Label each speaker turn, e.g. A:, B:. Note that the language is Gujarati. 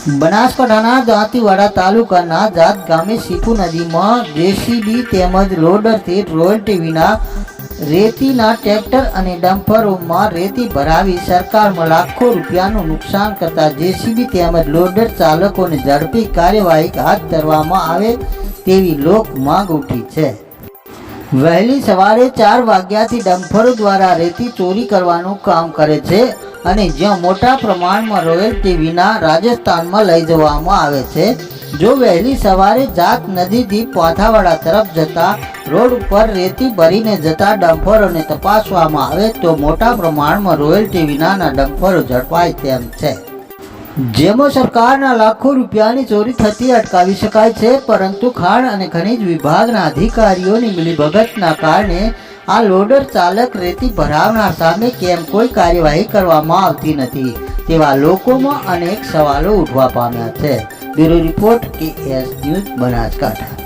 A: બનાસકાંઠાના દાંતીવાડા તાલુકાના જાત ગામે સીપુ નદીમાં જેસીબી તેમજ લોડરથી રોયલ્ટી વિના રેતીના ટ્રેક્ટર અને ડમ્પરોમાં રેતી ભરાવી સરકારમાં લાખો રૂપિયાનું નુકસાન કરતા જેસીબી તેમજ લોડર ચાલકોને ઝડપી કાર્યવાહી હાથ ધરવામાં આવે તેવી લોક માંગ ઉઠી છે। વહેલી સવારે 4 વાગ્યાથી ડમ્પરો દ્વારા રેતી ચોરી કરવાનું કામ કરે છે અને જ્યાં મોટા પ્રમાણમાં રોયલ્ટી વિના રાજસ્થાનમાં લઈ જવામાં આવે છે। જો વહેલી સવારે જાત નદીથી પાથાવાડા તરફ જતા રોડ ઉપર રેતી ભરીને જતા ડમ્પરોને તપાસવામાં આવે તો મોટા પ્રમાણમાં રોયલ્ટી વિનાના ડમ્પરો ઝડપાય તેમ છે, જેમાં સરકારના લાખો રૂપિયાની ચોરી થતી અટકાવી શકાય છે। પરંતુ ખાણ અને ખનિજ વિભાગના અધિકારીઓની મિલીભગતના કારણે આ લોડર ચાલક રેતી ભરાવનાર સામે કેમ કોઈ કાર્યવાહી કરવામાં આવતી નથી તેવા લોકોમાં અનેક સવાલો ઉઠવા પામ્યા છે। Bureau report KS news Banaskantha.